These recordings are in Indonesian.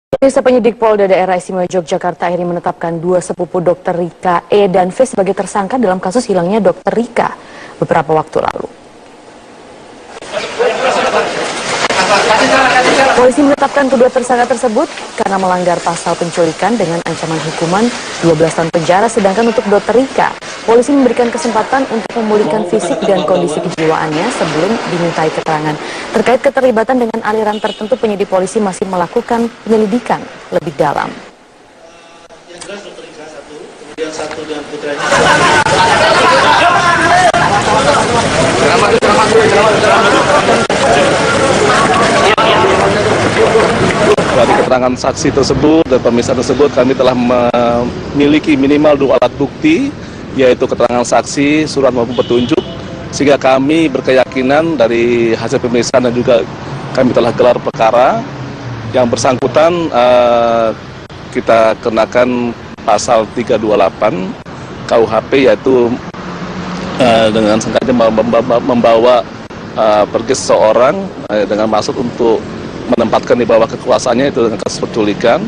Pemirsa, penyidik Polda Daerah Istimewa Yogyakarta akhirnya menetapkan dua sepupu Dr. Rika E dan V sebagai tersangka dalam kasus hilangnya Dr. Rika beberapa waktu lalu. Polisi menetapkan kedua tersangka tersebut karena melanggar pasal penculikan dengan ancaman hukuman 12 tahun penjara, sedangkan untuk Dr. Rika, polisi memberikan kesempatan untuk memulihkan fisik dan kondisi kejiwaannya sebelum dimintai keterangan. Terkait keterlibatan dengan aliran tertentu, penyidik polisi masih melakukan penyelidikan lebih dalam. Yang jelas Dr. Rika satu, kemudian satu dengan putranya. Dari keterangan saksi tersebut dan pemeriksaan tersebut, kami telah memiliki minimal dua alat bukti, yaitu keterangan saksi, surat maupun petunjuk, sehingga kami berkeyakinan dari hasil pemeriksaan dan juga kami telah gelar perkara yang bersangkutan kita kenakan pasal 328 KUHP, yaitu dengan sengaja membawa pergi seseorang dengan maksud untuk menempatkan di bawah kekuasaannya, itu dengan kasus penculikan,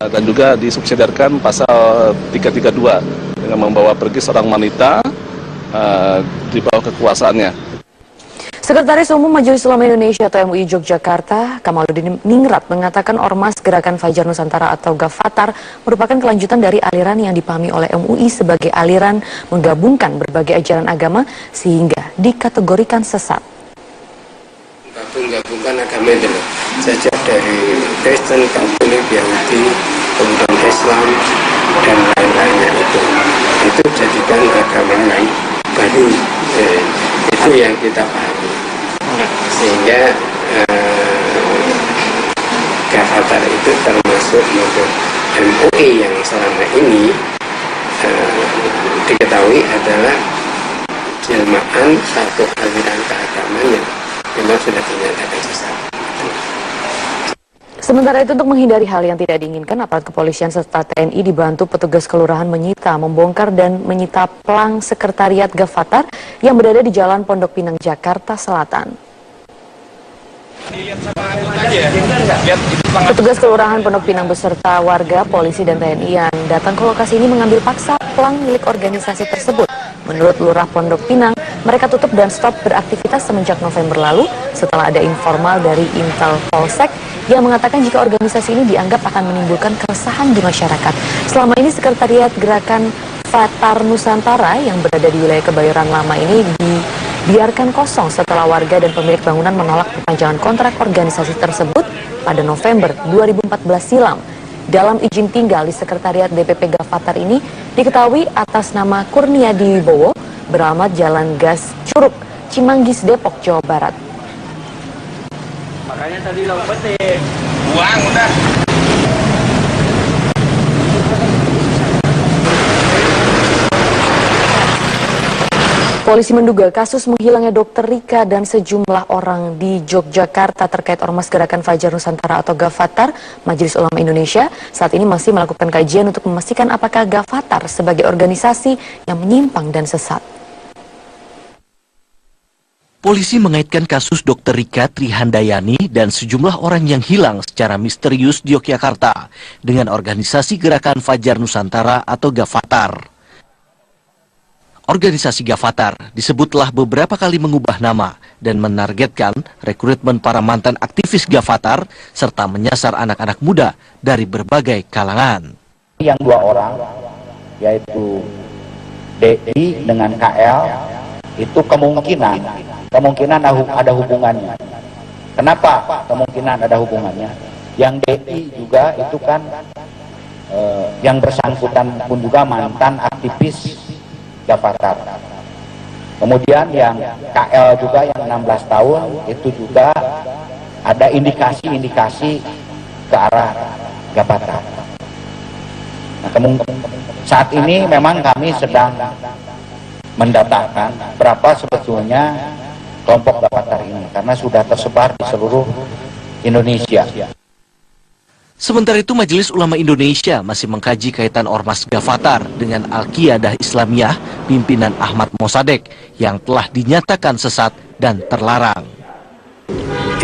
dan juga disubsidiarkan pasal 332 dengan membawa pergi seorang wanita di bawah kekuasaannya. Sekretaris Umum Majelis Ulama Indonesia atau MUI Yogyakarta, Kamaluddin Ningrat, mengatakan Ormas Gerakan Fajar Nusantara atau Gavatar merupakan kelanjutan dari aliran yang dipahami oleh MUI sebagai aliran menggabungkan berbagai ajaran agama sehingga dikategorikan sesat. Menggabungkan agama itu sejak dari Kristen, Katolik, Yahudi, kemudian Islam dan lain-lainnya itu jadikan agama yang baru, itu yang kita pahami, sehingga Gavatar itu termasuk model MUI yang selama ini diketahui adalah jelmaan satu aliran keagamaan yang memang sudah dinyatakan sesat. Sementara itu, untuk menghindari hal yang tidak diinginkan, aparat kepolisian serta TNI dibantu petugas kelurahan menyita, membongkar dan menyita plang sekretariat Gavatar yang berada di Jalan Pondok Pinang, Jakarta Selatan. Petugas kelurahan Pondok Pinang beserta warga, polisi dan TNI yang datang ke lokasi ini mengambil paksa plang milik organisasi tersebut. Menurut Lurah Pondok Pinang, mereka tutup dan stop beraktivitas semenjak November lalu setelah ada informal dari Intel Polsek yang mengatakan jika organisasi ini dianggap akan menimbulkan keresahan di masyarakat. Selama ini sekretariat Gerakan Fajar Nusantara yang berada di wilayah Kebayoran Lama ini dibiarkan kosong setelah warga dan pemilik bangunan menolak perpanjangan kontrak organisasi tersebut pada November 2014 silam. Dalam izin tinggal di sekretariat DPP Gavatar ini diketahui atas nama Kurniadi Wibowo, beralamat Jalan Gas Curug, Cimanggis, Depok, Jawa Barat. Makanya tadi lo petik, buang udah. Polisi menduga kasus menghilangnya Dr. Rika dan sejumlah orang di Yogyakarta terkait Ormas Gerakan Fajar Nusantara atau Gavatar, Majelis Ulama Indonesia saat ini masih melakukan kajian untuk memastikan apakah Gavatar sebagai organisasi yang menyimpang dan sesat. Polisi mengaitkan kasus Dr. Rika Trihandayani dan sejumlah orang yang hilang secara misterius di Yogyakarta dengan organisasi Gerakan Fajar Nusantara atau Gavatar. Organisasi Gavatar disebutlah beberapa kali mengubah nama dan menargetkan rekrutmen para mantan aktivis Gavatar serta menyasar anak-anak muda dari berbagai kalangan. Yang dua orang, yaitu DI dengan KL, itu kemungkinan ada hubungannya. Kenapa kemungkinan ada hubungannya? Yang DI juga itu kan yang bersangkutan pun juga mantan aktivis Gavatar. Kemudian yang KL juga yang 16 tahun itu juga ada indikasi ke arah Gavatar. Nah, saat ini memang kami sedang mendatakan berapa sebetulnya kelompok Gavatar ini karena sudah tersebar di seluruh Indonesia. Sementara itu, Majelis Ulama Indonesia masih mengkaji kaitan Ormas Gavatar dengan Al-Qiyadah Islamiyah pimpinan Ahmad Mossadegh yang telah dinyatakan sesat dan terlarang.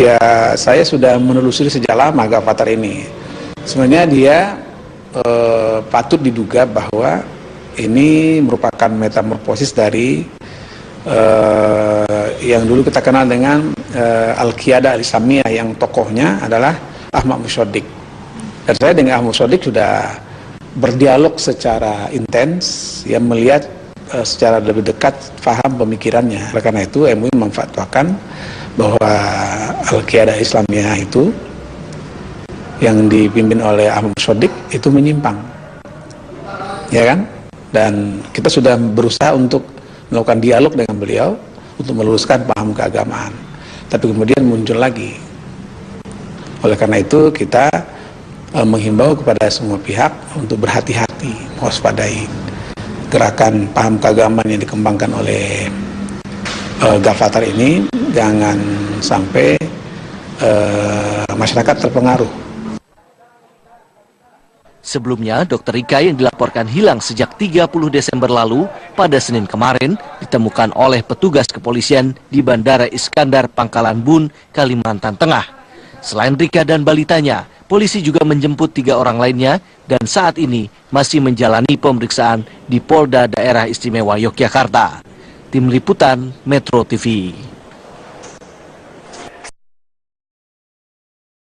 Ya, saya sudah menelusuri sejak lama Gavatar ini. Sebenarnya dia patut diduga bahwa ini merupakan metamorfosis dari yang dulu kita kenal dengan Al-Qiyadah Al-Islamiyah, yang tokohnya adalah Ahmad Mossadegh. Dan saya dengan Ahmad Mossadegh sudah berdialog secara intens, yang melihat secara lebih dekat faham pemikirannya. Oleh karena itu MUI memfatwakan bahwa Al-Qiyadah Islamiyah itu yang dipimpin oleh Ahmad Mossadegh itu menyimpang, ya kan? Dan kita sudah berusaha untuk melakukan dialog dengan beliau untuk meluruskan paham keagamaan, tapi kemudian muncul lagi. Oleh karena itu kita menghimbau kepada semua pihak untuk berhati-hati, mewaspadai gerakan paham keagamaan yang dikembangkan oleh Ghafatar ini, jangan sampai masyarakat terpengaruh. Sebelumnya, Dr. Rika yang dilaporkan hilang sejak 30 Desember lalu pada Senin kemarin ditemukan oleh petugas kepolisian di Bandara Iskandar Pangkalan Bun, Kalimantan Tengah. Selain Rika dan balitanya, polisi juga menjemput 3 orang lainnya dan saat ini masih menjalani pemeriksaan di Polda Daerah Istimewa Yogyakarta. Tim Liputan Metro TV.